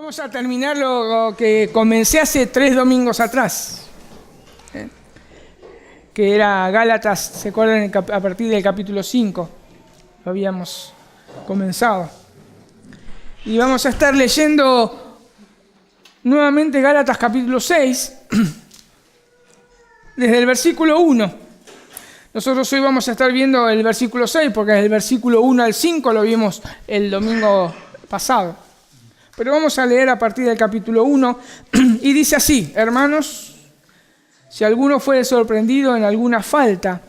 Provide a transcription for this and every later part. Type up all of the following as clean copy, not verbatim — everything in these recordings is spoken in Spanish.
Vamos a terminar lo que comencé hace 3 domingos atrás, que era Gálatas, ¿se acuerdan? A partir del capítulo 5 lo habíamos comenzado. Y vamos a estar leyendo nuevamente Gálatas capítulo 6, desde el versículo 1. Nosotros hoy vamos a estar viendo el versículo 6, porque desde el versículo 1 al 5 lo vimos el domingo pasado. Pero vamos a leer a partir del capítulo 1, y dice así: hermanos, si alguno fuere sorprendido en alguna falta,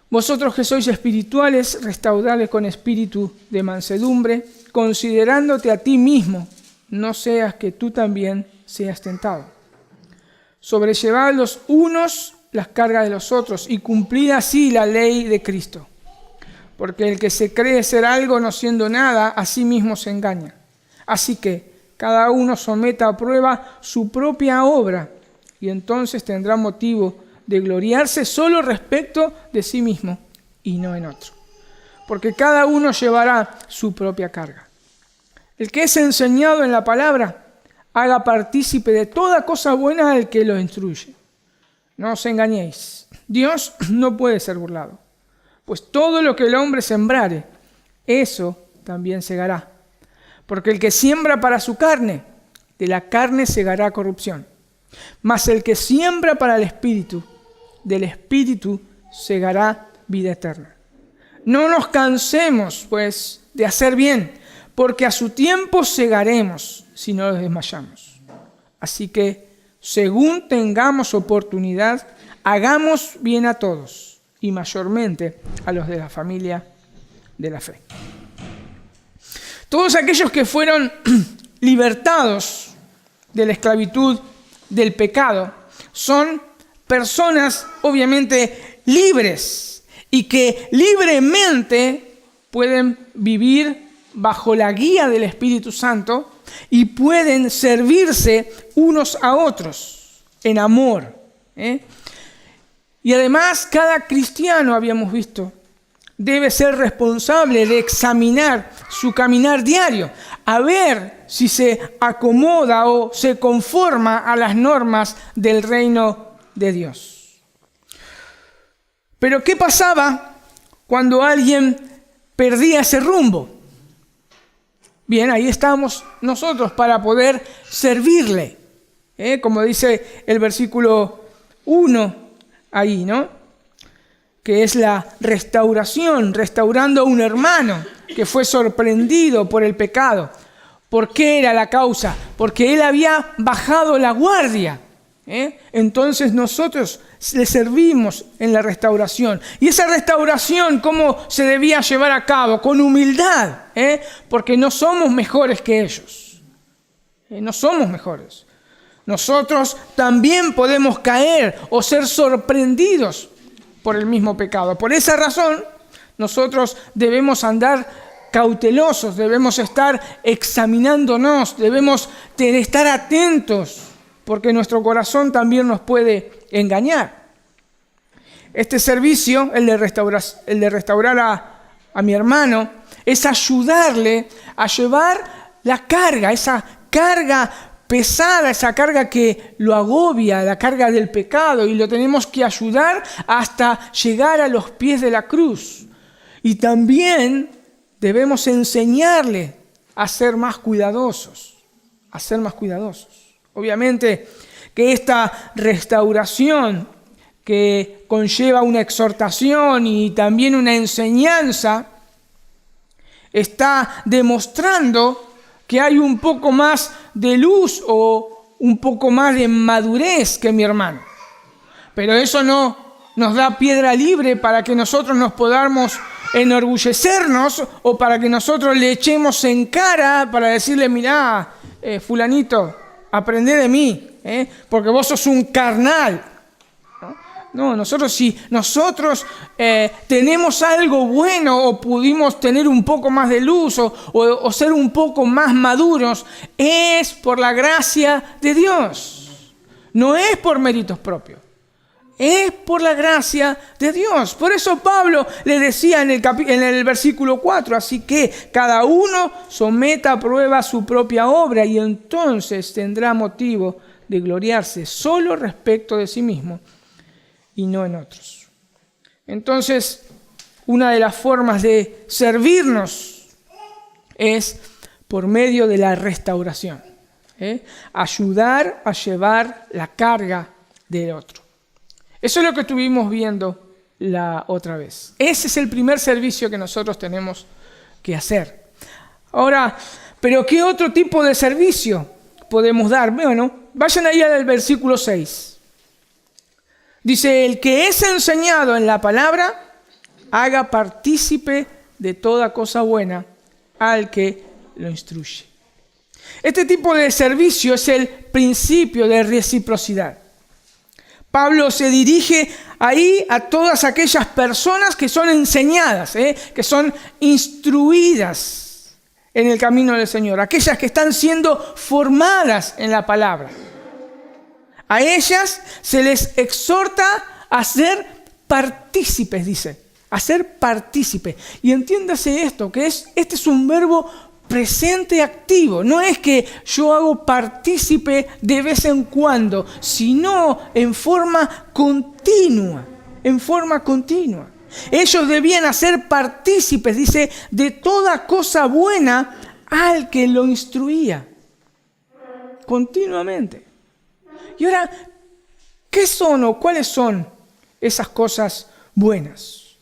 vosotros que sois espirituales, restauradle con espíritu de mansedumbre, considerándote a ti mismo, no seas que tú también seas tentado. Sobrellevad los unos las cargas de los otros, y cumplid así la ley de Cristo. Porque el que se cree ser algo no siendo nada, a sí mismo se engaña. Así que cada uno someta a prueba su propia obra, y entonces tendrá motivo de gloriarse solo respecto de sí mismo y no en otro. Porque cada uno llevará su propia carga. El que es enseñado en la palabra, haga partícipe de toda cosa buena al que lo instruye. No os engañéis, Dios no puede ser burlado, pues todo lo que el hombre sembrare, eso también segará. Porque el que siembra para su carne, de la carne segará corrupción. Mas el que siembra para el Espíritu, del Espíritu segará vida eterna. No nos cansemos, pues, de hacer bien, porque a su tiempo segaremos, si no desmayamos. Así que, según tengamos oportunidad, hagamos bien a todos, y mayormente a los de la familia de la fe. Todos aquellos que fueron libertados de la esclavitud del pecado son personas obviamente libres y que libremente pueden vivir bajo la guía del Espíritu Santo y pueden servirse unos a otros en amor. Y además cada cristiano, habíamos visto, debe ser responsable de examinar su caminar diario, a ver si se acomoda o se conforma a las normas del reino de Dios. Pero ¿qué pasaba cuando alguien perdía ese rumbo? Bien, ahí estamos nosotros para poder servirle, como dice el versículo 1 ahí, ¿no? Que es la restauración, restaurando a un hermano que fue sorprendido por el pecado. ¿Por qué era la causa? Porque él había bajado la guardia. Entonces nosotros le servimos en la restauración. Y esa restauración, ¿cómo se debía llevar a cabo? Con humildad, porque no somos mejores que ellos. No somos mejores. Nosotros también podemos caer o ser sorprendidos por el mismo pecado. Por esa razón, nosotros debemos andar cautelosos, debemos estar examinándonos, debemos estar atentos, porque nuestro corazón también nos puede engañar. Este servicio, el de restaurar a mi hermano, es ayudarle a llevar la carga, esa carga pesada, esa carga que lo agobia, la carga del pecado, y lo tenemos que ayudar hasta llegar a los pies de la cruz. Y también debemos enseñarle a ser más cuidadosos, Obviamente que esta restauración que conlleva una exhortación y también una enseñanza está demostrando que hay un poco más de luz o un poco más de madurez que mi hermano. Pero eso no nos da piedra libre para que nosotros nos podamos enorgullecernos o para que nosotros le echemos en cara para decirle: mirá, fulanito, aprendé de mí, porque vos sos un carnal. No, si nosotros tenemos algo bueno o pudimos tener un poco más de luz o ser un poco más maduros, es por la gracia de Dios. No es por méritos propios. Es por la gracia de Dios. Por eso Pablo le decía en el versículo 4, así que cada uno someta a prueba su propia obra y entonces tendrá motivo de gloriarse solo respecto de sí mismo y no en otros. Entonces, una de las formas de servirnos es por medio de la restauración. Ayudar a llevar la carga del otro. Eso es lo que estuvimos viendo la otra vez. Ese es el primer servicio que nosotros tenemos que hacer. Ahora, ¿pero qué otro tipo de servicio podemos dar? Bueno, vayan ahí al versículo 6. Dice, el que es enseñado en la palabra, haga partícipe de toda cosa buena al que lo instruye. Este tipo de servicio es el principio de reciprocidad. Pablo se dirige ahí a todas aquellas personas que son enseñadas, que son instruidas en el camino del Señor, aquellas que están siendo formadas en la palabra. A ellas se les exhorta a ser partícipes, dice, a ser partícipes. Y entiéndase esto, que este es un verbo presente activo. No es que yo hago partícipe de vez en cuando, sino en forma continua, Ellos debían hacer partícipes, dice, de toda cosa buena al que lo instruía. Continuamente. Y ahora, ¿qué son o cuáles son esas cosas buenas?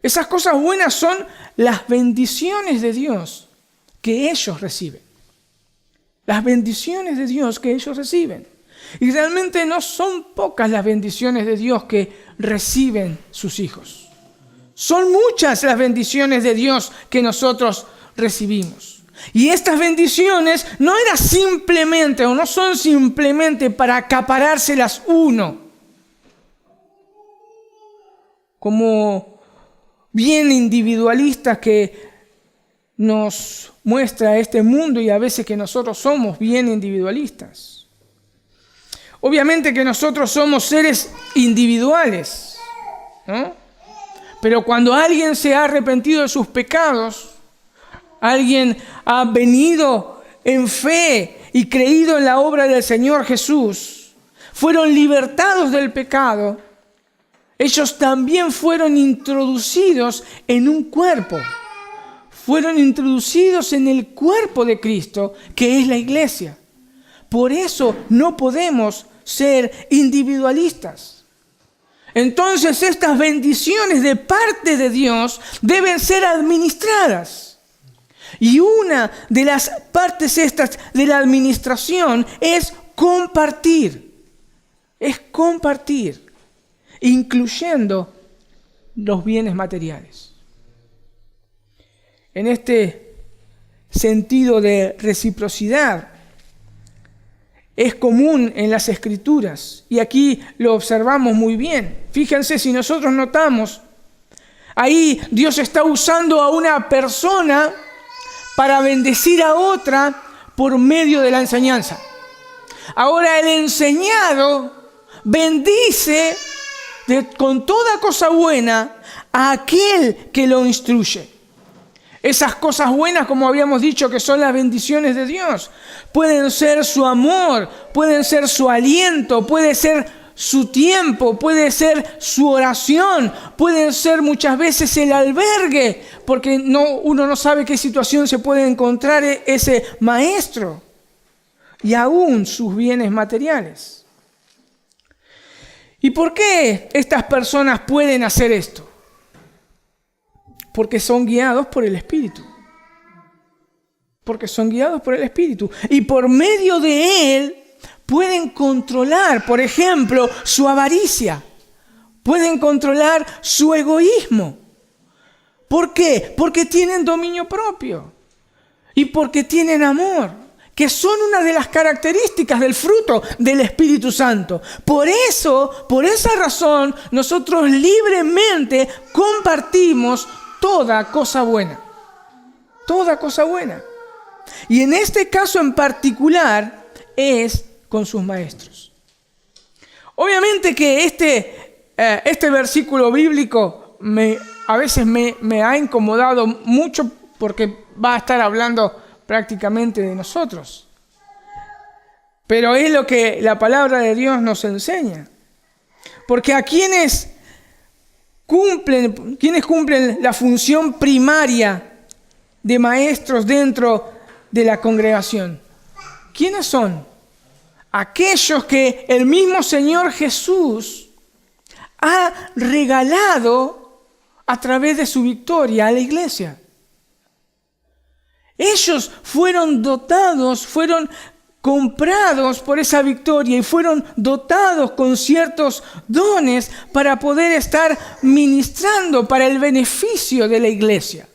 Esas cosas buenas son las bendiciones de Dios que ellos reciben. Las bendiciones de Dios que ellos reciben. Y realmente no son pocas las bendiciones de Dios que reciben sus hijos. Son muchas las bendiciones de Dios que nosotros recibimos. Y estas bendiciones no eran simplemente o no son simplemente para acaparárselas uno. Como bien individualistas que nos muestra este mundo y a veces que nosotros somos bien individualistas. Obviamente que nosotros somos seres individuales, ¿no? Pero cuando alguien se ha arrepentido de sus pecados, alguien ha venido en fe y creído en la obra del Señor Jesús, fueron libertados del pecado, ellos también fueron introducidos en un cuerpo. Fueron introducidos en el cuerpo de Cristo, que es la iglesia. Por eso no podemos ser individualistas. Entonces estas bendiciones de parte de Dios deben ser administradas. Y una de las partes estas de la administración es compartir. Es compartir, incluyendo los bienes materiales. En este sentido de reciprocidad es común en las Escrituras y aquí lo observamos muy bien. Fíjense, si nosotros notamos, ahí Dios está usando a una persona para bendecir a otra por medio de la enseñanza. Ahora el enseñado bendice con toda cosa buena a aquel que lo instruye. Esas cosas buenas, como habíamos dicho, que son las bendiciones de Dios, pueden ser su amor, pueden ser su aliento, puede ser su tiempo, puede ser su oración, pueden ser muchas veces el albergue, porque uno no sabe qué situación se puede encontrar ese maestro, y aún sus bienes materiales. ¿Y por qué estas personas pueden hacer esto? Porque son guiados por el Espíritu. Porque son guiados por el Espíritu. Y por medio de Él pueden controlar, por ejemplo, su avaricia. Pueden controlar su egoísmo. ¿Por qué? Porque tienen dominio propio. Y porque tienen amor, que son una de las características del fruto del Espíritu Santo. Por eso, por esa razón, nosotros libremente compartimos toda cosa buena. Toda cosa buena. Y en este caso en particular es con sus maestros. Obviamente que este versículo bíblico a veces me ha incomodado mucho porque va a estar hablando prácticamente de nosotros. Pero es lo que la palabra de Dios nos enseña. Porque a quienes cumplen la función primaria de maestros dentro de la congregación, ¿quiénes son? Aquellos que el mismo Señor Jesús ha regalado a través de su victoria a la iglesia. Ellos fueron dotados, fueron comprados por esa victoria y fueron dotados con ciertos dones para poder estar ministrando para el beneficio de la iglesia.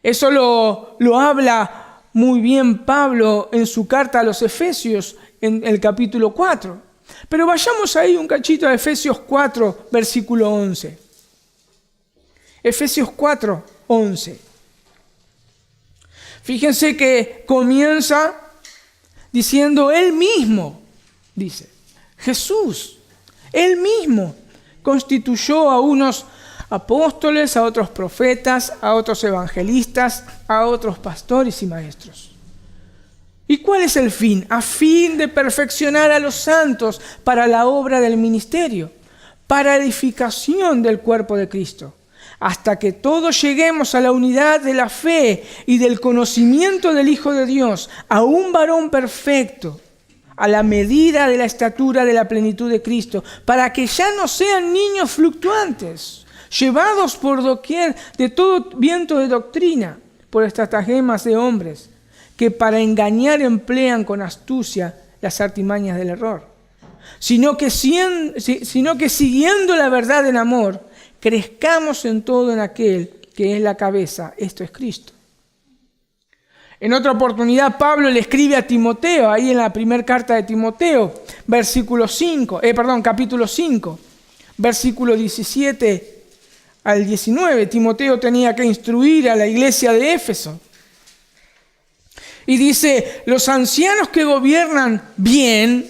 Eso lo habla muy bien Pablo en su carta a los Efesios, en el capítulo 4. Pero vayamos ahí un cachito a Efesios 4, versículo 11. Efesios 4, 11. Fíjense que comienza diciendo Él mismo, dice, Jesús, Él mismo constituyó a unos apóstoles, a otros profetas, a otros evangelistas, a otros pastores y maestros. ¿Y cuál es el fin? A fin de perfeccionar a los santos para la obra del ministerio, para edificación del cuerpo de Cristo, hasta que todos lleguemos a la unidad de la fe y del conocimiento del Hijo de Dios, a un varón perfecto, a la medida de la estatura de la plenitud de Cristo, para que ya no sean niños fluctuantes, llevados por doquier de todo viento de doctrina, por estratagemas de hombres, que para engañar emplean con astucia las artimañas del error, sino que siguiendo la verdad en amor, crezcamos en todo en aquel que es la cabeza, esto es Cristo. En otra oportunidad Pablo le escribe a Timoteo, ahí en la primera carta de Timoteo, capítulo 5, versículo 17 al 19. Timoteo tenía que instruir a la iglesia de Éfeso. Y dice, los ancianos que gobiernan bien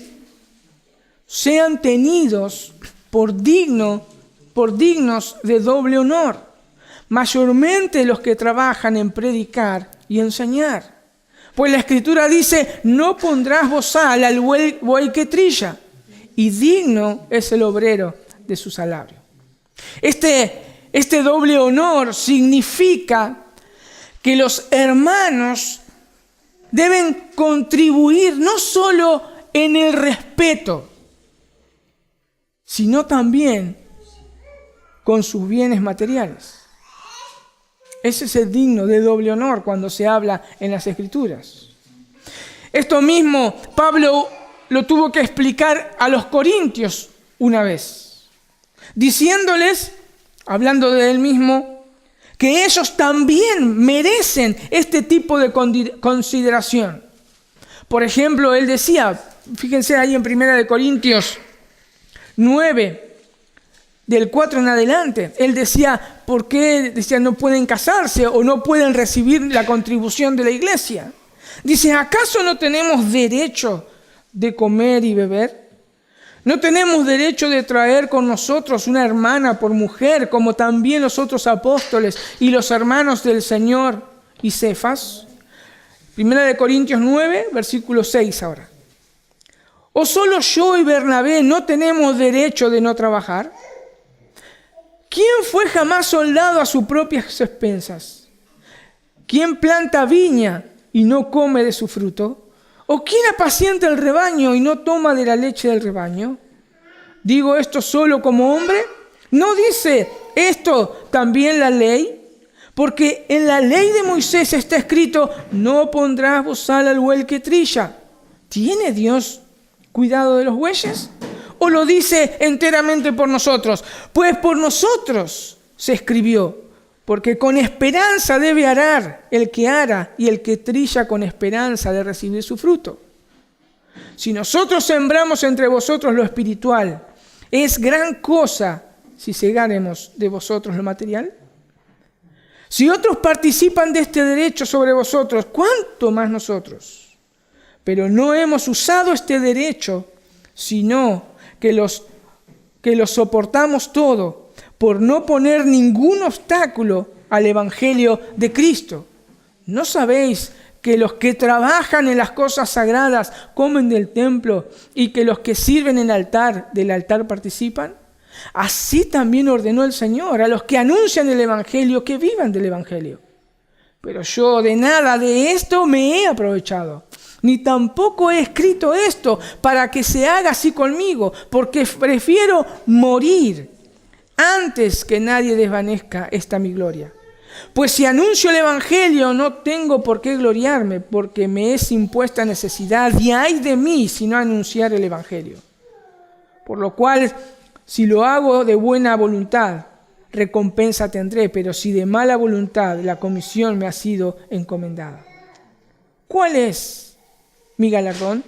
sean tenidos por dignos de doble honor, mayormente los que trabajan en predicar y enseñar. Pues la Escritura dice, no pondrás bozal al buey que trilla, y digno es el obrero de su salario. Este doble honor significa que los hermanos deben contribuir no solo en el respeto, sino también con sus bienes materiales. Ese es el digno de doble honor cuando se habla en las Escrituras. Esto mismo Pablo lo tuvo que explicar a los corintios una vez, diciéndoles, hablando de él mismo, que ellos también merecen este tipo de consideración. Por ejemplo, él decía, fíjense ahí en 1 Corintios 9, del 4 en adelante, él decía, ¿por qué no pueden casarse o no pueden recibir la contribución de la iglesia? Dice, ¿acaso no tenemos derecho de comer y beber? ¿No tenemos derecho de traer con nosotros una hermana por mujer, como también los otros apóstoles y los hermanos del Señor y Cefas? 1 Corintios 9, versículo 6 ahora. ¿O solo yo y Bernabé no tenemos derecho de no trabajar? ¿Quién fue jamás soldado a sus propias expensas? ¿Quién planta viña y no come de su fruto? ¿O quién apacienta el rebaño y no toma de la leche del rebaño? ¿Digo esto solo como hombre? ¿No dice esto también la ley? Porque en la ley de Moisés está escrito, no pondrás bozal al buey que trilla. ¿Tiene Dios cuidado de los bueyes? ¿O lo dice enteramente por nosotros? Pues por nosotros se escribió, porque con esperanza debe arar el que ara y el que trilla con esperanza de recibir su fruto. Si nosotros sembramos entre vosotros lo espiritual, ¿es gran cosa si segáremos de vosotros lo material? Si otros participan de este derecho sobre vosotros, ¿cuánto más nosotros? Pero no hemos usado este derecho, sino que lo soportamos todo por no poner ningún obstáculo al Evangelio de Cristo. ¿No sabéis que los que trabajan en las cosas sagradas comen del templo y que los que sirven en del altar participan? Así también ordenó el Señor a los que anuncian el Evangelio que vivan del Evangelio. Pero yo de nada de esto me he aprovechado, ni tampoco he escrito esto para que se haga así conmigo, porque prefiero morir antes que nadie desvanezca esta mi gloria. Pues si anuncio el Evangelio no tengo por qué gloriarme, porque me es impuesta necesidad, y ay de mí si no anunciar el Evangelio. Por lo cual, si lo hago de buena voluntad, recompensa tendré, pero si de mala voluntad, la comisión me ha sido encomendada. ¿Cuál es mi galardón?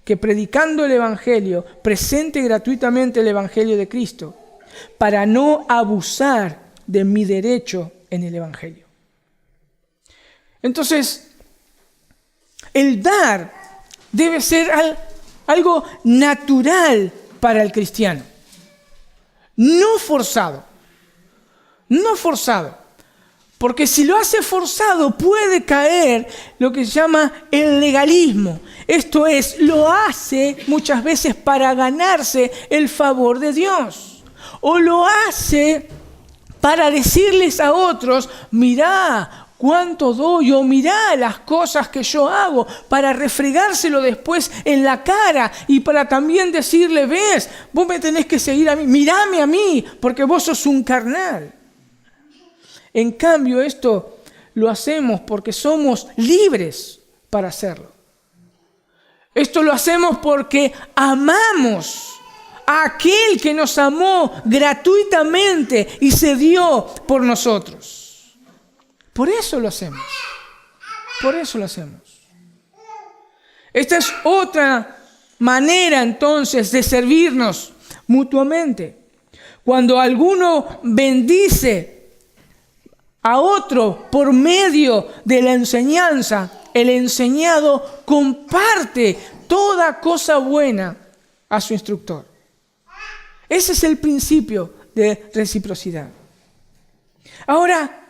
Que predicando el Evangelio, presente gratuitamente el Evangelio de Cristo, para no abusar de mi derecho en el Evangelio. Entonces, el dar debe ser algo natural para el cristiano, no forzado. No forzado, porque si lo hace forzado puede caer lo que se llama el legalismo. Esto es, lo hace muchas veces para ganarse el favor de Dios, o lo hace para decirles a otros, mirá cuánto doy, o mirá las cosas que yo hago, para refregárselo después en la cara y para también decirle, ves, vos me tenés que seguir a mí, mirame a mí, porque vos sos un carnal. En cambio, esto lo hacemos porque somos libres para hacerlo. Esto lo hacemos porque amamos a aquel que nos amó gratuitamente y se dio por nosotros. Por eso lo hacemos. Por eso lo hacemos. Esta es otra manera entonces de servirnos mutuamente. Cuando alguno bendice a otro por medio de la enseñanza, el enseñado comparte toda cosa buena a su instructor. Ese es el principio de reciprocidad. Ahora,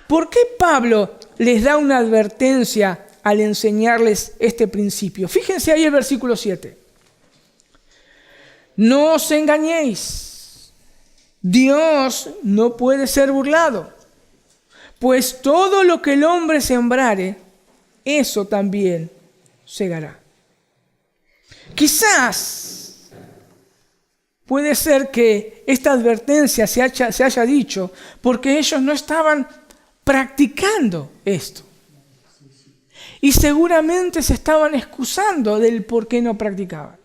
¿por qué Pablo les da una advertencia al enseñarles este principio? Fíjense ahí el versículo 7. No os engañéis, Dios no puede ser burlado, pues todo lo que el hombre sembrare, eso también segará. Quizás puede ser que esta advertencia se haya dicho porque ellos no estaban practicando esto. Y seguramente se estaban excusando del por qué no practicaban.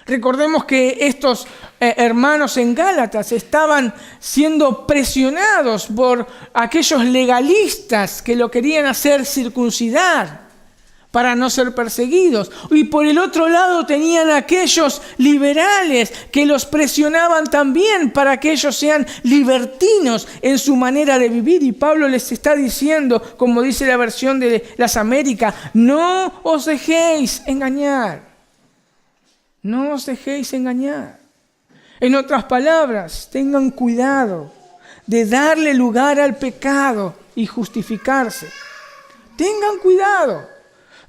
Recordemos que estos hermanos en Gálatas estaban siendo presionados por aquellos legalistas que lo querían hacer circuncidar para no ser perseguidos. Y por el otro lado tenían aquellos liberales que los presionaban también para que ellos sean libertinos en su manera de vivir. Y Pablo les está diciendo, como dice la versión de las Américas, no os dejéis engañar. No os dejéis engañar. En otras palabras, tengan cuidado de darle lugar al pecado y justificarse. Tengan cuidado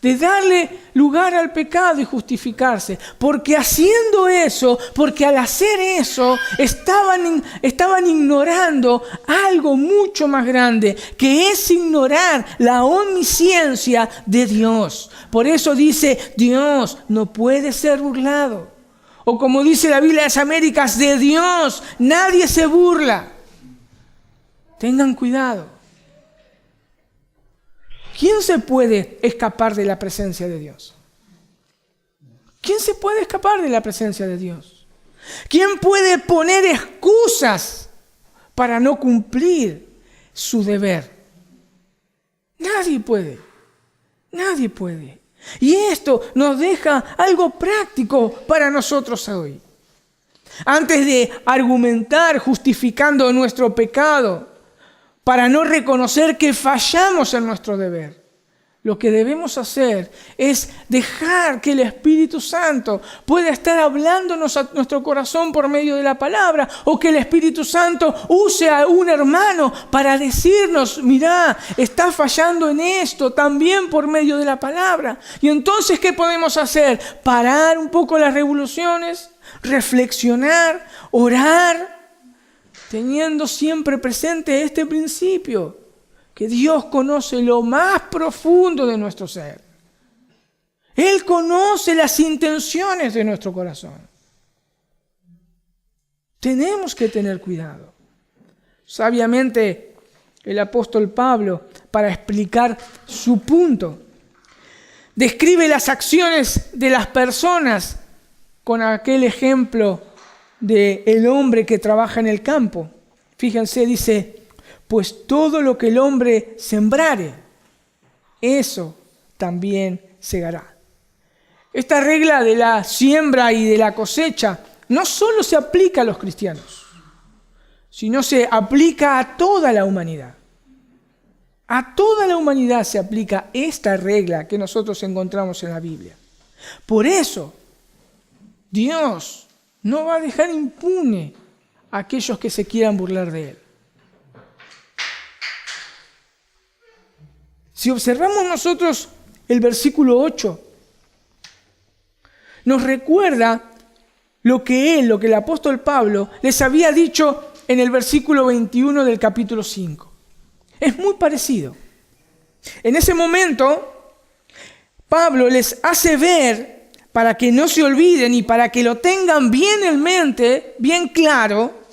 de darle lugar al pecado y justificarse, porque haciendo eso, porque al hacer eso, estaban ignorando algo mucho más grande, que es ignorar la omnisciencia de Dios. Por eso dice, Dios no puede ser burlado. O como dice la Biblia de las Américas, de Dios nadie se burla. Tengan cuidado. ¿Quién se puede escapar de la presencia de Dios? ¿Quién se puede escapar de la presencia de Dios? ¿Quién puede poner excusas para no cumplir su deber? Nadie puede. Nadie puede. Y esto nos deja algo práctico para nosotros hoy. Antes de argumentar justificando nuestro pecado, para no reconocer que fallamos en nuestro deber, lo que debemos hacer es dejar que el Espíritu Santo pueda estar hablándonos a nuestro corazón por medio de la palabra, o que el Espíritu Santo use a un hermano para decirnos, mirá, estás fallando en esto, también por medio de la palabra. Y entonces, ¿qué podemos hacer? Parar un poco las revoluciones, reflexionar, orar, teniendo siempre presente este principio, que Dios conoce lo más profundo de nuestro ser. Él conoce las intenciones de nuestro corazón. Tenemos que tener cuidado. Sabiamente, el apóstol Pablo, para explicar su punto, describe las acciones de las personas con aquel ejemplo del hombre que trabaja en el campo. Fíjense, dice, pues todo lo que el hombre sembrare, eso también segará. Esta regla de la siembra y de la cosecha no solo se aplica a los cristianos, sino se aplica a toda la humanidad. A toda la humanidad se aplica esta regla que nosotros encontramos en la Biblia. Por eso, Dios no va a dejar impune a aquellos que se quieran burlar de Él. Si observamos nosotros el versículo 8, nos recuerda lo que el apóstol Pablo les había dicho en el versículo 21 del capítulo 5. Es muy parecido. En ese momento, Pablo les hace ver, para que no se olviden y para que lo tengan bien en mente, bien claro,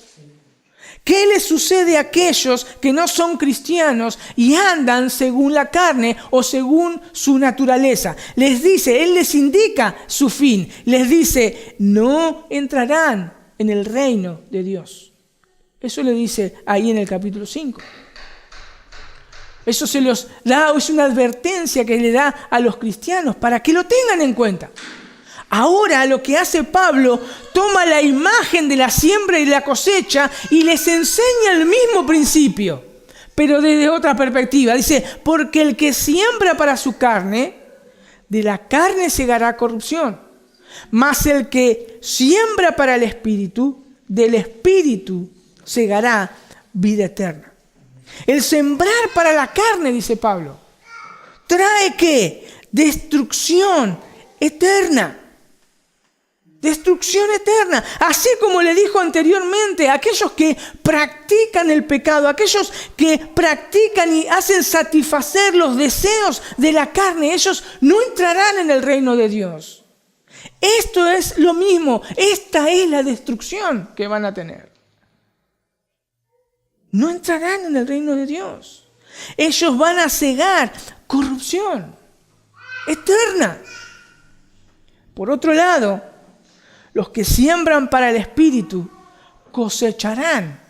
¿qué les sucede a aquellos que no son cristianos y andan según la carne o según su naturaleza? Les dice, Él les indica su fin. Les dice, no entrarán en el reino de Dios. Eso le dice ahí en el capítulo 5. Eso se los da, es una advertencia que le da a los cristianos para que lo tengan en cuenta. Ahora lo que hace Pablo, toma la imagen de la siembra y la cosecha y les enseña el mismo principio, pero desde otra perspectiva. Dice, porque el que siembra para su carne, de la carne segará corrupción. Mas el que siembra para el Espíritu, del Espíritu segará vida eterna. El sembrar para la carne, dice Pablo, trae ¿qué? Destrucción eterna. Destrucción eterna. Así como le dijo anteriormente, aquellos que practican el pecado, aquellos que practican y hacen satisfacer los deseos de la carne, ellos no entrarán en el reino de Dios. Esto es lo mismo. Esta es la destrucción que van a tener. No entrarán en el reino de Dios. Ellos van a cegar corrupción eterna. Por otro lado, los que siembran para el Espíritu cosecharán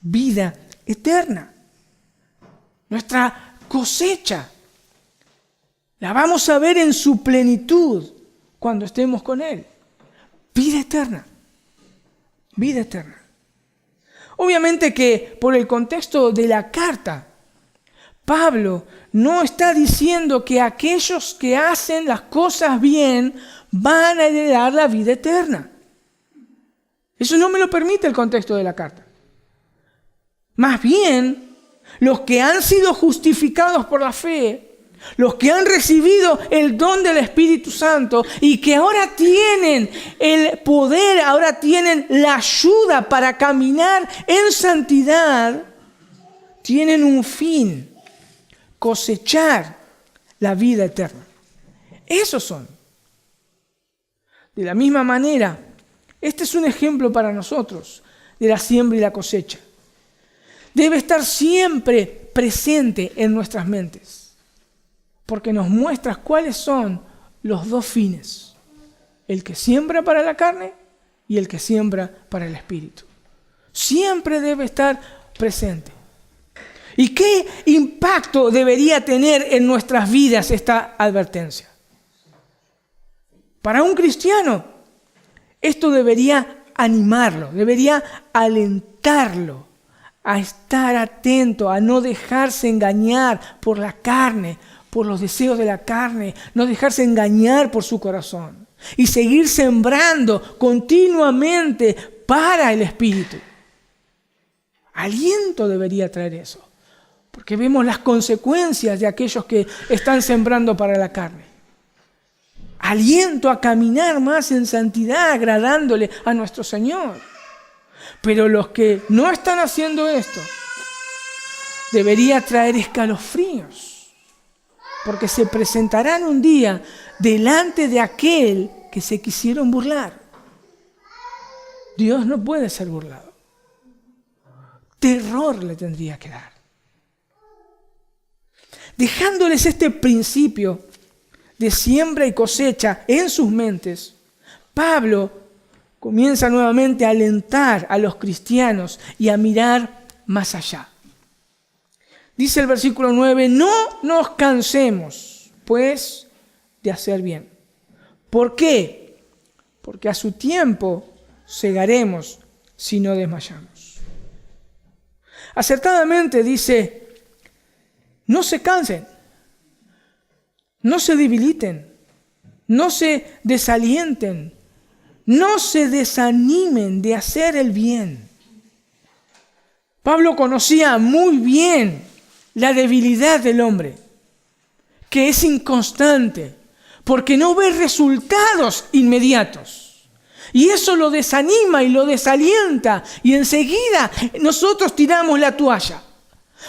vida eterna. Nuestra cosecha la vamos a ver en su plenitud cuando estemos con Él. Vida eterna. Vida eterna. Obviamente que por el contexto de la carta, Pablo no está diciendo que aquellos que hacen las cosas bien van a heredar la vida eterna. Eso no me lo permite el contexto de la carta. Más bien, los que han sido justificados por la fe, los que han recibido el don del Espíritu Santo y que ahora tienen el poder, ahora tienen la ayuda para caminar en santidad, tienen un fin: cosechar la vida eterna. Esos son. De la misma manera, este es un ejemplo para nosotros de la siembra y la cosecha. Debe estar siempre presente en nuestras mentes, porque nos muestra cuáles son los dos fines: el que siembra para la carne y el que siembra para el Espíritu. Siempre debe estar presente. ¿Y qué impacto debería tener en nuestras vidas esta advertencia? Para un cristiano, esto debería animarlo, debería alentarlo a estar atento, a no dejarse engañar por la carne, por los deseos de la carne, no dejarse engañar por su corazón y seguir sembrando continuamente para el Espíritu. Aliento debería traer eso, porque vemos las consecuencias de aquellos que están sembrando para la carne. Aliento a caminar más en santidad, agradándole a nuestro Señor. Pero los que no están haciendo esto, debería traer escalofríos, porque se presentarán un día delante de aquel que se quisieron burlar. Dios no puede ser burlado. Terror le tendría que dar. Dejándoles este principio de siembra y cosecha en sus mentes, Pablo comienza nuevamente a alentar a los cristianos y a mirar más allá. Dice el versículo 9, no nos cansemos, pues, de hacer bien. ¿Por qué? Porque a su tiempo segaremos si no desmayamos. Acertadamente dice, no se cansen, no se debiliten, no se desalienten, no se desanimen de hacer el bien. Pablo conocía muy bien la debilidad del hombre, que es inconstante, porque no ve resultados inmediatos. Y eso lo desanima y lo desalienta, y enseguida nosotros tiramos la toalla,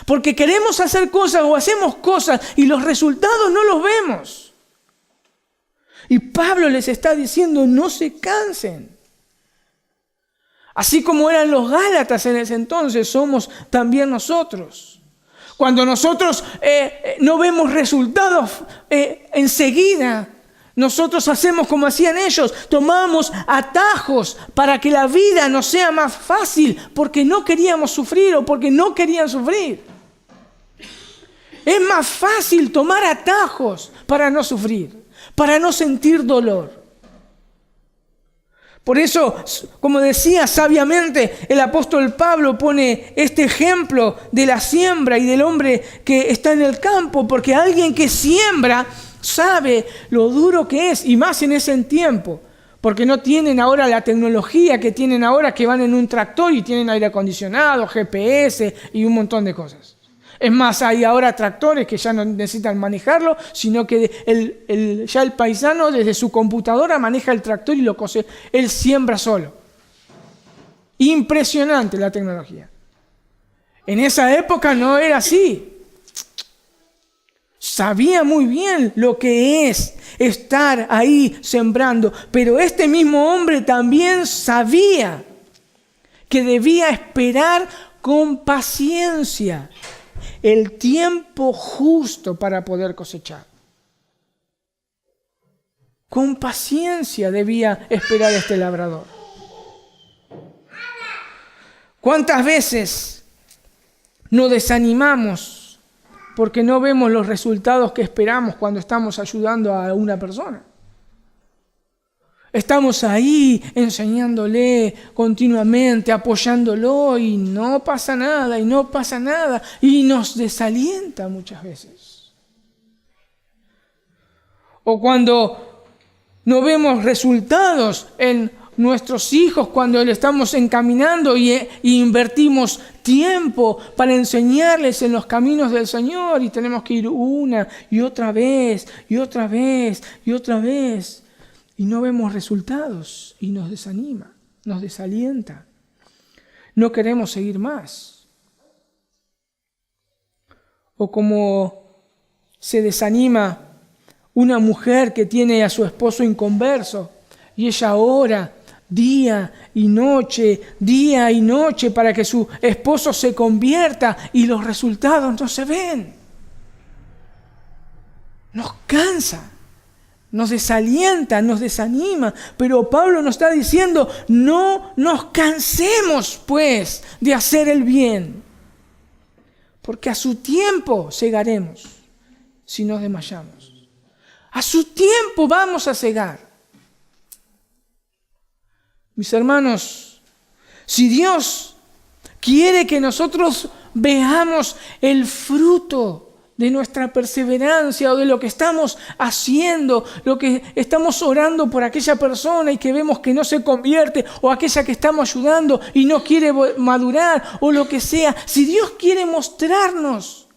porque queremos hacer cosas o hacemos cosas y los resultados no los vemos. Y Pablo les está diciendo, no se cansen. Así como eran los Gálatas en ese entonces, somos también nosotros. Cuando nosotros no vemos resultados enseguida, nosotros hacemos como hacían ellos, tomamos atajos para que la vida nos sea más fácil, porque no queríamos sufrir o porque no querían sufrir. Es más fácil tomar atajos para no sufrir, para no sentir dolor. Por eso, como decía sabiamente, el apóstol Pablo pone este ejemplo de la siembra y del hombre que está en el campo, porque alguien que siembra sabe lo duro que es, y más en ese tiempo, porque no tienen ahora la tecnología que tienen ahora, que van en un tractor y tienen aire acondicionado, GPS y un montón de cosas. Es más, hay ahora tractores que ya no necesitan manejarlo, sino que ya el paisano desde su computadora maneja el tractor y lo cosecha. Él siembra solo. Impresionante la tecnología. En esa época no era así. Sabía muy bien lo que es estar ahí sembrando, pero este mismo hombre también sabía que debía esperar con paciencia el tiempo justo para poder cosechar. Con paciencia debía esperar este labrador. ¿Cuántas veces nos desanimamos porque no vemos los resultados que esperamos cuando estamos ayudando a una persona? Estamos ahí enseñándole continuamente, apoyándolo, y no pasa nada, y no pasa nada, y nos desalienta muchas veces. O cuando no vemos resultados en nuestros hijos, cuando le estamos encaminando y invertimos tiempo para enseñarles en los caminos del Señor, y tenemos que ir una y otra vez, y otra vez, y otra vez. Y no vemos resultados y nos desanima, nos desalienta. No queremos seguir más. O como se desanima una mujer que tiene a su esposo inconverso y ella ora día y noche para que su esposo se convierta y los resultados no se ven. Nos cansa. Nos desalienta, nos desanima, pero Pablo nos está diciendo, no nos cansemos pues de hacer el bien, porque a su tiempo segaremos si nos desmayamos. A su tiempo vamos a segar. Mis hermanos, si Dios quiere que nosotros veamos el fruto de nuestra perseverancia o de lo que estamos haciendo, lo que estamos orando por aquella persona y que vemos que no se convierte, o aquella que estamos ayudando y no quiere madurar, o lo que sea. Si Dios quiere mostrarnos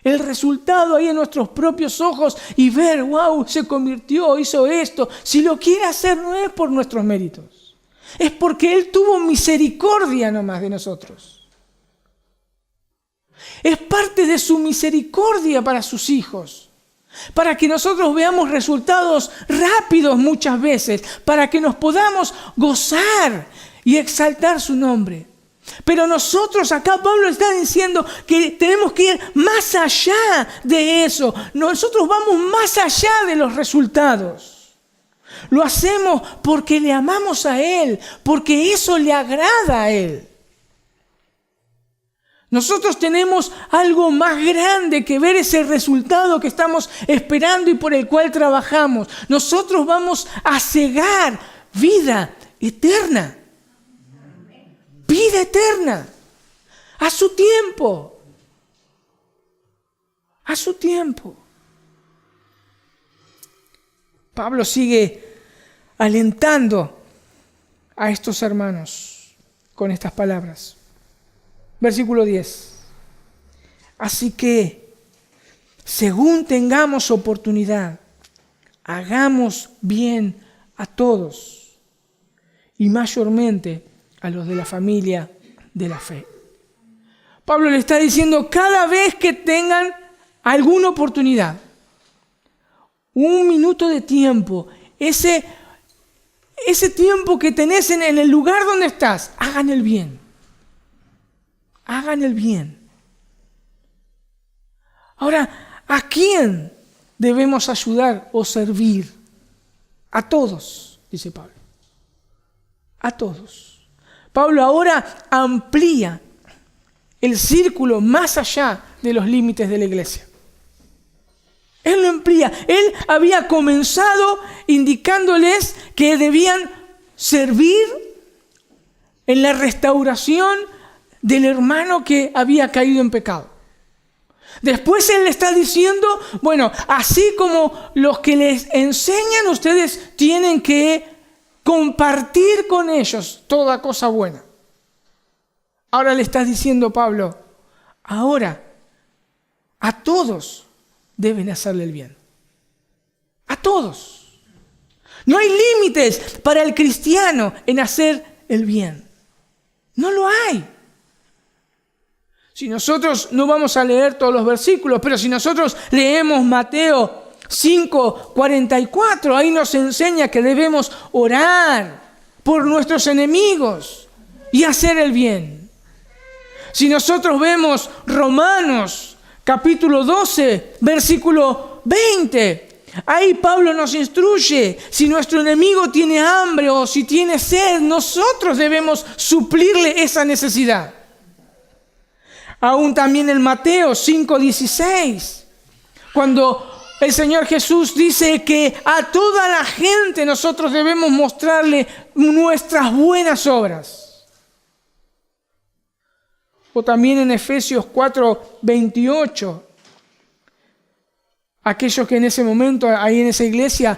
el resultado ahí en nuestros propios ojos y ver, wow, se convirtió, hizo esto, si lo quiere hacer no es por nuestros méritos, es porque Él tuvo misericordia nomás de nosotros. Es parte de su misericordia para sus hijos, para que nosotros veamos resultados rápidos muchas veces, para que nos podamos gozar y exaltar su nombre. Pero nosotros, acá Pablo está diciendo que tenemos que ir más allá de eso. Nosotros vamos más allá de los resultados. Lo hacemos porque le amamos a Él, porque eso le agrada a Él. Nosotros tenemos algo más grande que ver ese resultado que estamos esperando y por el cual trabajamos. Nosotros vamos a cegar vida eterna. Vida eterna. A su tiempo. A su tiempo. Pablo sigue alentando a estos hermanos con estas palabras. Versículo 10. Así que, según tengamos oportunidad, hagamos bien a todos, y mayormente a los de la familia de la fe. Pablo le está diciendo, cada vez que tengan alguna oportunidad, un minuto de tiempo, ese tiempo que tenés en el lugar donde estás, hagan el bien. Hagan el bien. Ahora, ¿a quién debemos ayudar o servir? A todos, dice Pablo. A todos. Pablo ahora amplía el círculo más allá de los límites de la iglesia. Él lo amplía. Él había comenzado indicándoles que debían servir en la restauración del hermano que había caído en pecado. Después Él le está diciendo, bueno, así como los que les enseñan, ustedes tienen que compartir con ellos toda cosa buena. Ahora le está diciendo Pablo, ahora a todos deben hacerle el bien. A todos. No hay límites para el cristiano en hacer el bien. No lo hay. Si nosotros no vamos a leer todos los versículos, pero si nosotros leemos Mateo 5:44, ahí nos enseña que debemos orar por nuestros enemigos y hacer el bien. Si nosotros vemos Romanos capítulo 12, versículo 20, ahí Pablo nos instruye, si nuestro enemigo tiene hambre o si tiene sed, nosotros debemos suplirle esa necesidad. Aún también en Mateo 5:16, cuando el Señor Jesús dice que a toda la gente nosotros debemos mostrarle nuestras buenas obras. O también en Efesios 4:28, aquellos que en ese momento, ahí en esa iglesia,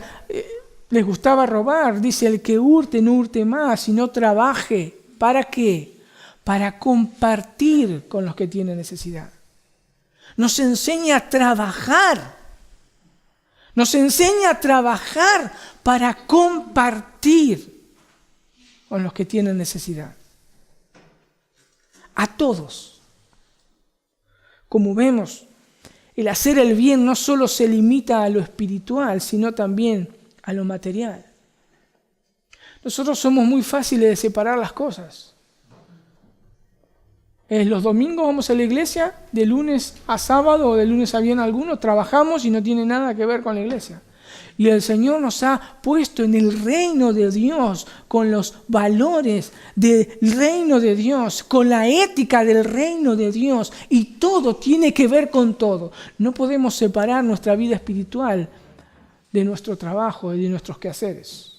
les gustaba robar, dice, el que hurte no hurte más y no trabaje. ¿Para qué? Para compartir con los que tienen necesidad. Nos enseña a trabajar. Nos enseña a trabajar para compartir con los que tienen necesidad. A todos. Como vemos, el hacer el bien no solo se limita a lo espiritual, sino también a lo material. Nosotros somos muy fáciles de separar las cosas. Los domingos vamos a la iglesia, de lunes a sábado o de lunes a viernes algunos, trabajamos y no tiene nada que ver con la iglesia. Y el Señor nos ha puesto en el reino de Dios, con los valores del reino de Dios, con la ética del reino de Dios, y todo tiene que ver con todo. No podemos separar nuestra vida espiritual de nuestro trabajo y de nuestros quehaceres.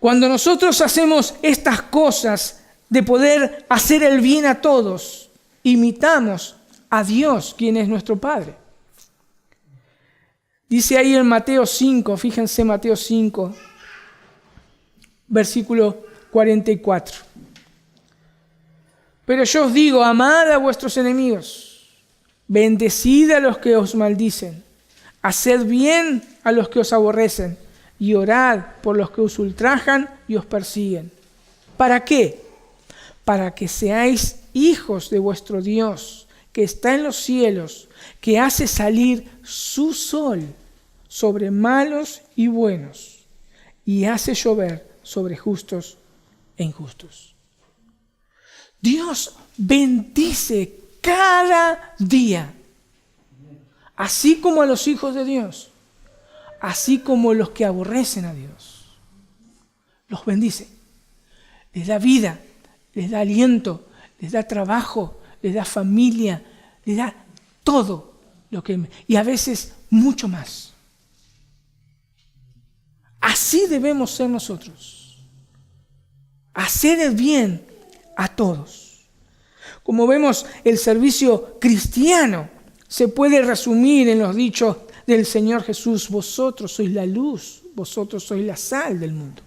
Cuando nosotros hacemos estas cosas de poder hacer el bien a todos imitamos a Dios, quien es nuestro Padre. Dice ahí en Mateo 5, fíjense Mateo 5, versículo 44. Pero yo os digo, amad a vuestros enemigos, bendecid a los que os maldicen, haced bien a los que os aborrecen, y orad por los que os ultrajan y os persiguen. ¿Para qué? Para que seáis hijos de vuestro Dios, que está en los cielos, que hace salir su sol sobre malos y buenos, y hace llover sobre justos e injustos. Dios bendice cada día, así como a los hijos de Dios, así como los que aborrecen a Dios. Los bendice, les da vida, les da aliento, les da trabajo, les da familia, les da todo lo que, y a veces mucho más. Así debemos ser nosotros, hacer el bien a todos. Como vemos, el servicio cristiano se puede resumir en los dichos del Señor Jesús: vosotros sois la luz, vosotros sois la sal del mundo.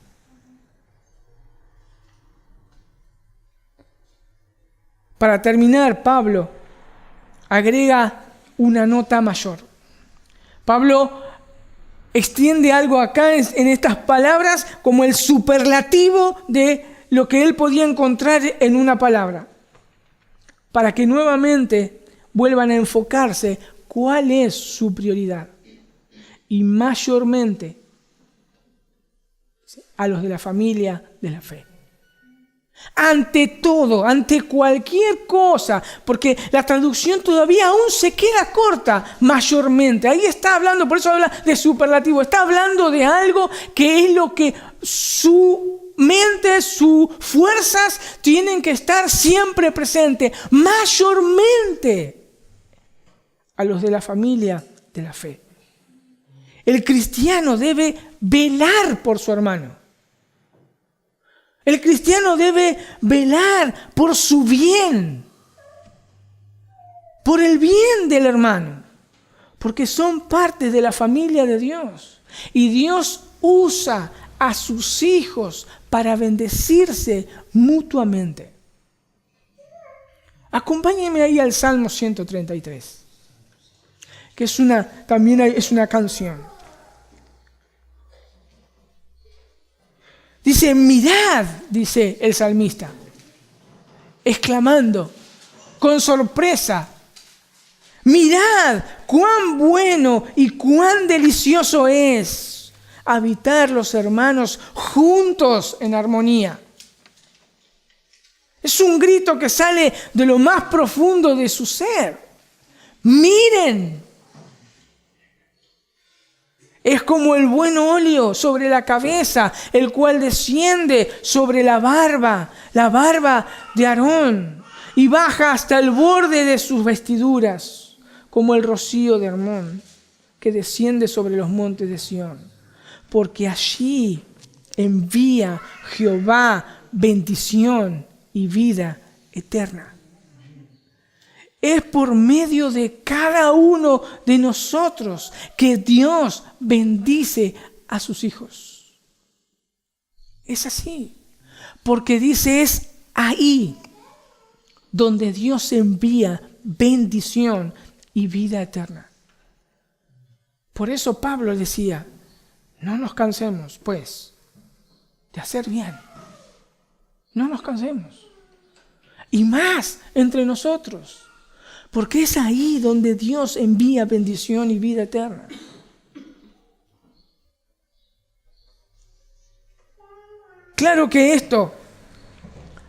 Para terminar, Pablo agrega una nota mayor. Pablo extiende algo acá en estas palabras como el superlativo de lo que él podía encontrar en una palabra, para que nuevamente vuelvan a enfocarse cuál es su prioridad, y mayormente a los de la familia de la fe. Ante todo, ante cualquier cosa, porque la traducción todavía aún se queda corta, mayormente. Ahí está hablando, por eso habla de superlativo, está hablando de algo que es lo que su mente, sus fuerzas tienen que estar siempre presentes, mayormente a los de la familia de la fe. El cristiano debe velar por su hermano. El cristiano debe velar por su bien, por el bien del hermano, porque son parte de la familia de Dios. Y Dios usa a sus hijos para bendecirse mutuamente. Acompáñenme ahí al Salmo 133, que también es una canción. Dice, mirad, dice el salmista, exclamando con sorpresa, mirad cuán bueno y cuán delicioso es habitar los hermanos juntos en armonía. Es un grito que sale de lo más profundo de su ser. Miren. Es como el buen óleo sobre la cabeza, el cual desciende sobre la barba de Aarón, y baja hasta el borde de sus vestiduras, como el rocío de Hermón, que desciende sobre los montes de Sión. Porque allí envía Jehová bendición y vida eterna. Es por medio de cada uno de nosotros que Dios bendice a sus hijos. Es así. Porque dice, es ahí donde Dios envía bendición y vida eterna. Por eso Pablo decía, no nos cansemos, pues, de hacer bien. No nos cansemos. Y más entre nosotros. Porque es ahí donde Dios envía bendición y vida eterna. Claro que esto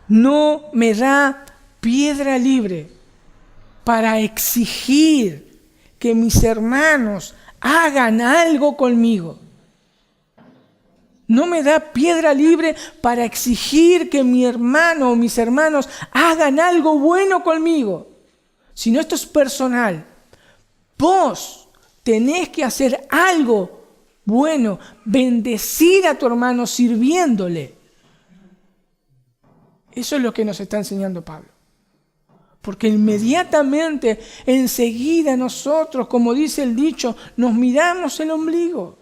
no me da piedra libre para exigir que mis hermanos hagan algo conmigo. No me da piedra libre para exigir que mi hermano o mis hermanos hagan algo bueno conmigo. Sino esto es personal. Vos tenés que hacer algo bueno, bendecir a tu hermano sirviéndole. Eso es lo que nos está enseñando Pablo. Porque inmediatamente, enseguida nosotros, como dice el dicho, nos miramos el ombligo.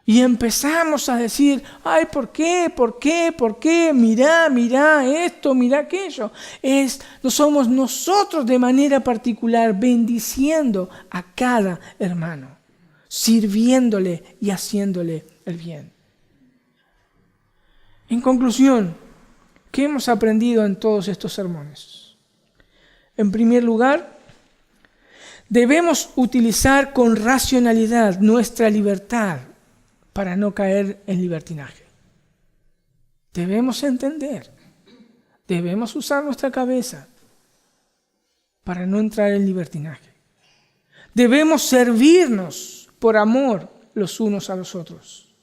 Y empezamos a decir, ay, ¿por qué? ¿Por qué? ¿Por qué? Mirá esto, mirá aquello. No somos nosotros de manera particular bendiciendo a cada hermano, sirviéndole y haciéndole el bien. En conclusión, ¿qué hemos aprendido en todos estos sermones? En primer lugar, debemos utilizar con racionalidad nuestra libertad para no caer en libertinaje. Debemos entender, debemos usar nuestra cabeza para no entrar en libertinaje. Debemos servirnos por amor los unos a los otros.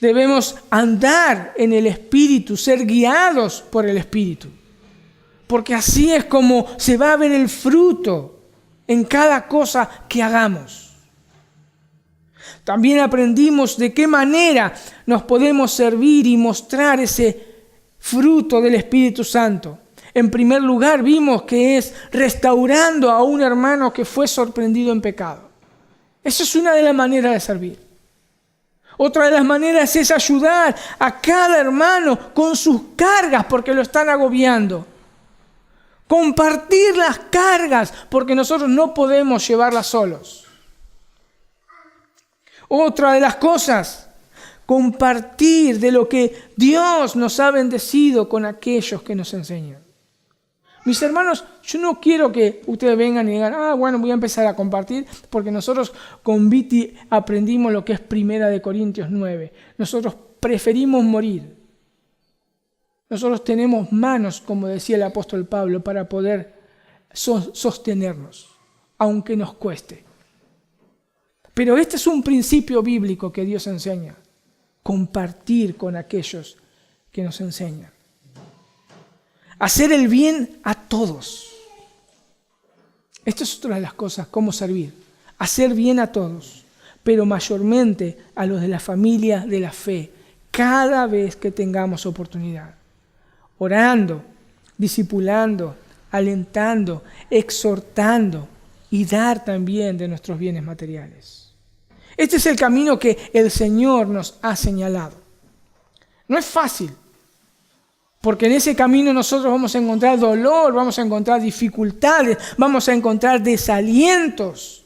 Debemos andar en el Espíritu, ser guiados por el Espíritu, porque así es como se va a ver el fruto en cada cosa que hagamos. También aprendimos de qué manera nos podemos servir y mostrar ese fruto del Espíritu Santo. En primer lugar, vimos que es restaurando a un hermano que fue sorprendido en pecado. Esa es una de las maneras de servir. Otra de las maneras es ayudar a cada hermano con sus cargas porque lo están agobiando. Compartir las cargas porque nosotros no podemos llevarlas solos. Otra de las cosas, compartir de lo que Dios nos ha bendecido con aquellos que nos enseñan. Mis hermanos, yo no quiero que ustedes vengan y digan, bueno, voy a empezar a compartir, porque nosotros con Viti aprendimos lo que es 1 Corintios 9. Nosotros preferimos morir. Nosotros tenemos manos, como decía el apóstol Pablo, para poder sostenernos, aunque nos cueste. Pero este es un principio bíblico que Dios enseña, compartir con aquellos que nos enseñan. Hacer el bien a todos. Esta es otra de las cosas, cómo servir. Hacer bien a todos, pero mayormente a los de la familia de la fe, cada vez que tengamos oportunidad. Orando, discipulando, alentando, exhortando y dar también de nuestros bienes materiales. Este es el camino que el Señor nos ha señalado. No es fácil, porque en ese camino nosotros vamos a encontrar dolor, vamos a encontrar dificultades, vamos a encontrar desalientos.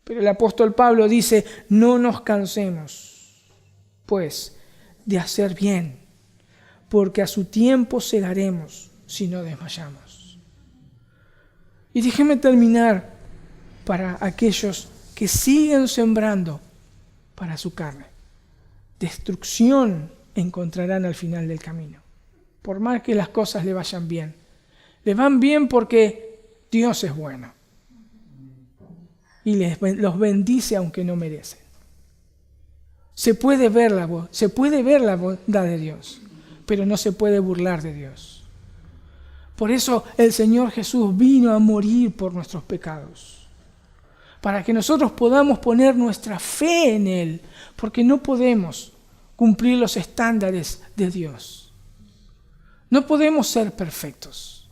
Pero el apóstol Pablo dice, no nos cansemos, pues, de hacer bien, porque a su tiempo segaremos si no desmayamos. Y déjeme terminar para aquellos que siguen sembrando para su carne. Destrucción encontrarán al final del camino. Por más que las cosas le vayan bien. Le van bien porque Dios es bueno. Y los bendice aunque no merecen. Se puede ver la bondad de Dios, pero no se puede burlar de Dios. Por eso el Señor Jesús vino a morir por nuestros pecados, para que nosotros podamos poner nuestra fe en Él, porque no podemos cumplir los estándares de Dios. No podemos ser perfectos,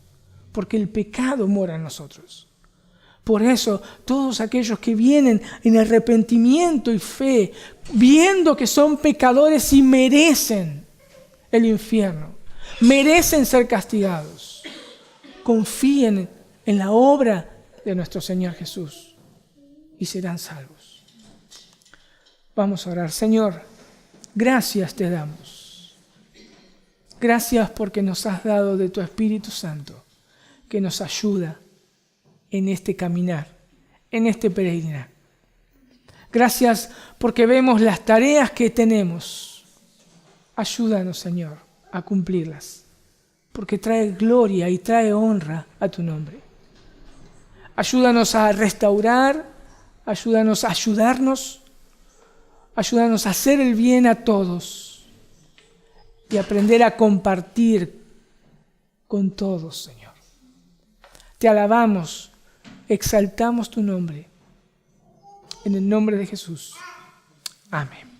porque el pecado mora en nosotros. Por eso, todos aquellos que vienen en arrepentimiento y fe, viendo que son pecadores y merecen el infierno, merecen ser castigados, confíen en la obra de nuestro Señor Jesús y serán salvos. Vamos a orar. Señor, gracias te damos. Gracias porque nos has dado de tu Espíritu Santo, que nos ayuda en este caminar, en este peregrinar. Gracias porque vemos las tareas que tenemos. Ayúdanos, Señor, a cumplirlas, porque trae gloria y trae honra a tu nombre. Ayúdanos a restaurar, ayúdanos a ayudarnos, ayúdanos a hacer el bien a todos y aprender a compartir con todos, Señor. Te alabamos, exaltamos tu nombre. En el nombre de Jesús. Amén.